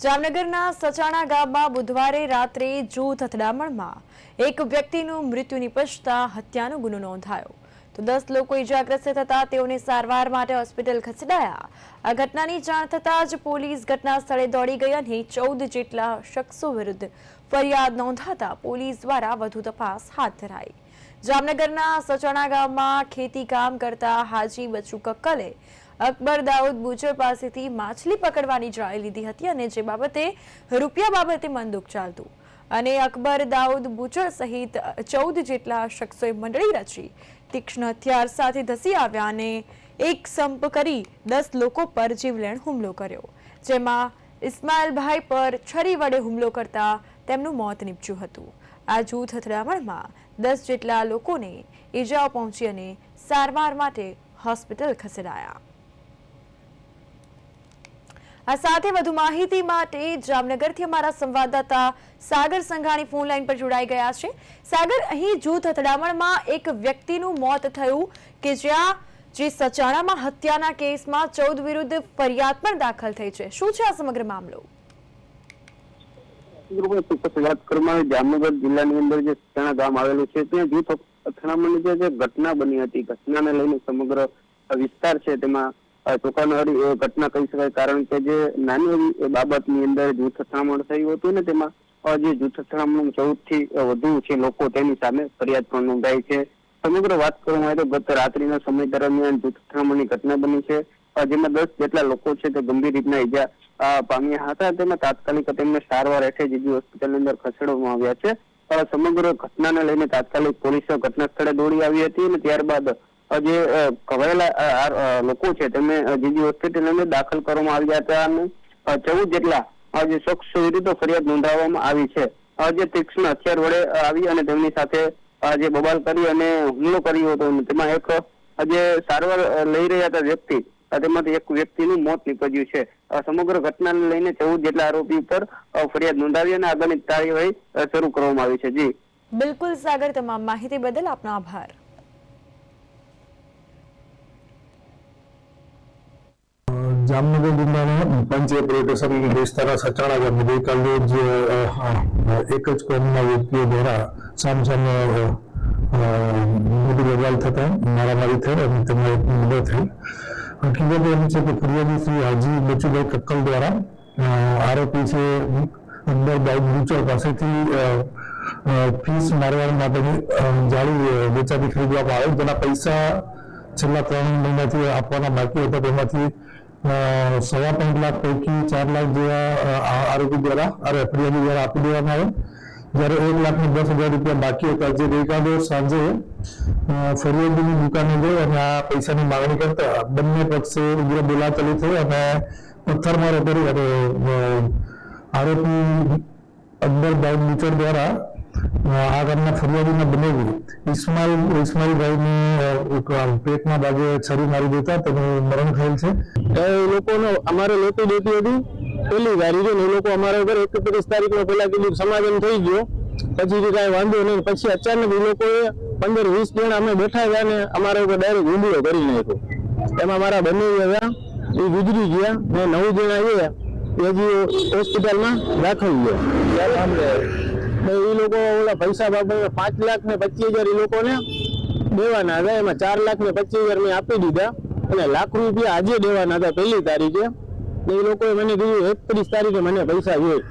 જામનગરના સચાણા ગામમાં બુધવારે રાત્રે જૂથ અથડામણમાં એક વ્યક્તિનું મૃત્યુ નિપજતા હત્યાનો ગુનો નોંધાયો તો 10 લોકો ઇજાગ્રસ્ત થતા તેઓને સારવાર માટે હોસ્પિટલ ખસેડાયા। આ ઘટનાની જાણ થતાં જ પોલીસ ઘટના સ્થળે દોડી ગઈ અને 14 જેટલા શખ્સો વિરુદ્ધ ફરિયાદ નોંધાતા પોલીસ દ્વારા વધુ તપાસ હાથ ધરાઈ। જામનગરના સચાણા ગામમાં ખેતી કામ કરતા હાજી બચુ કક્કલે અકબર દાઉદ બુચર પાસેથી માછલી પકડવાની ટ્રાય લીધી હતી અને જે બાબતે રૂપિયા બાબતે મંદુક ચાલતું અને અકબર દાઉદ બુચર સહિત 14 જેટલા શખ્સોએ મંડળી રચી તીક્ષ્ણ હથિયાર સાથે ધસી આવ્યા અને એક સંપ કરી 10 લોકો પર જીવલેણ હુમલો કર્યો, જેમાં ઇસ્માઇલભાઈ પર છરી વડે હુમલો કરતા તેમનું મોત નીપજ્યું હતું। આ જૂથ અથડામણમાં 10 જેટલા લોકોને ઈજાઓ પહોંચી અને સારવાર માટે હોસ્પિટલ ખસેડાયા। આ સાથે વધુ માહિતી માટે જામનગરથી અમારા સંવાદદાતા સાગર સંઘાણી ફોન લાઈન પર જોડાઈ ગયા છે। સાગર, અહીં જૂથ અથડામણમાં એક વ્યક્તિનું મોત થયું કે જ્યાં જે સચાણામાં હત્યાના કેસમાં 14 વિરુદ્ધ ફરિયાદ પણ દાખલ થઈ છે, શું છે આ સમગ્ર મામલો? જામનગર જિલ્લાની અંદર જે સચાણા ગામ આવેલું છે ત્યાં જૂથ અથડામણની જે ઘટના બની હતી, ઘટનાને લઈને સમગ્ર વિસ્તાર છે તેમાં ચોંકાવનારી ઘટના કહી શકાય, કારણ કે જે નાની એવી બાબતની અંદર જૂથ અથડામણ થયું હતું ને તેમાં જે જૂથ અથડામણ 14 થી વધુ છે લોકો તેની સામે ફરિયાદ પણ નોંધાઈ છે। સમગ્ર વાત કરવામાં આવે તો ગત રાત્રિના સમય દરમિયાન જૂથ અથડામણની ઘટના બની છે, જેમાં 10 જેટલા લોકો છે તે ગંભીર રીતના ઈજા પામ્યા હતા। તેમાં તાત્કાલિક તેમને સારવાર હેઠળ જીજી હોસ્પિટલની અંદર ખસેડવામાં આવ્યા છે। સમગ્ર ઘટનાને લઈને તાત્કાલિક પોલીસ ઘટના સ્થળે દોડી આવી હતી અને ત્યારબાદ જે ઘવાયેલા લોકો છે તેમને જીજી હોસ્પિટલની અંદર દાખલ કરવામાં આવ્યા હતા અને 14 જેટલા જે શખ્સો વિરુદ્ધ ફરિયાદ નોંધાવવામાં આવી છે, જે તીક્ષ્ણ હથિયાર વડે આવી અને તેમની સાથે જે બબાલ કરી અને હુમલો કર્યો હતો। તેમાં એક જે સારવાર લઈ રહ્યા હતા વ્યક્તિ, તેમાંથી એક વ્યક્તિનું મોત નીપજ્યું છે। સમગ્ર ઘટનાને લઈને 14 જેટલા આરોપી પર ફરિયાદ નોંધાવી અને આગળની કાર્યવાહી શરૂ કરવામાં આવી છે। જી બિલકુલ સાગર, તમામ માહિતી બદલ આપનો આભાર। जामनगर जिल्लाના પંચાયત સ્ટેશન વિસ્તારના સચાણા ગામે ગઈકાલે જ એક જ કોમના વ્યક્તિઓ દ્વારા સામસામે મોટી બબાલ થતા મારામારી થઈ અને તેમાં એક મર્ડર થઈ। હકીકત એમ છે કે ફરિયાદી શ્રી હાજી બચુભાઈ કક્કલ દ્વારા આરોપી છે અકબર દાઉદ બુચર પાસેથી ફીસ મારવા માટેની જાળી વેચાતી ખરીદવામાં આવે, જેના પૈસા છેલ્લા 3 મહિનાથી આપવાના બાકી હતા, તેમાંથી 5.25 લાખ પૈકી 4 લાખ જેવા આરોપી દ્વારા ફરિયાદી દ્વારા આપી દેવામાં આવે, જ્યારે 1,10,000 રૂપિયા બાકી હતા, જે ગઈકાલે સાંજે ફરિયાદીની દુકાને ગઈ અને આ પૈસાની માંગણી કરતા બંને પક્ષે ઉગ્ર બોલાચાલી થઈ અને પથ્થરમારો કરી અને આરોપી અકબર દાઉદ બુચર દ્વારા આ ગામના ફરિયાદીના બનેવી ઇસ્માઇલભાઈને પેટના ભાગે છરી મારી દેતા તેનું મરણ થયેલ છે। એ લોકોનો અમારે લોટી દેતી હતી પેલી વારી છે ને એ લોકો અમારા ઉપર 31 તારીખનો પેલા કીધું સમાધાન થઈ ગયો, પછી કાંઈ વાંધો નહીં, પછી અચાનક એ લોકોએ 15-20 જણા અમે બેઠા ગયા ને અમારા ઉપર ડાયરેક્ટ હુમલો કરી નાખ્યો। એમાં મારા બંને હતા એ ગુજરી ગયા ને 9 જણા આવ્યા એ હજી હોસ્પિટલમાં દાખલ ગયા। એ લોકો ઓલા પૈસા બાબતે 5,25,000 એ લોકોને દેવાના હતા, એમાં 4,25,000 મેં આપી દીધા અને ₹1 લાખ આજે દેવાના હતા પહેલી તારીખે। એ લોકોએ મને કીધું 31 તારીખે મને પૈસા જોઈએ।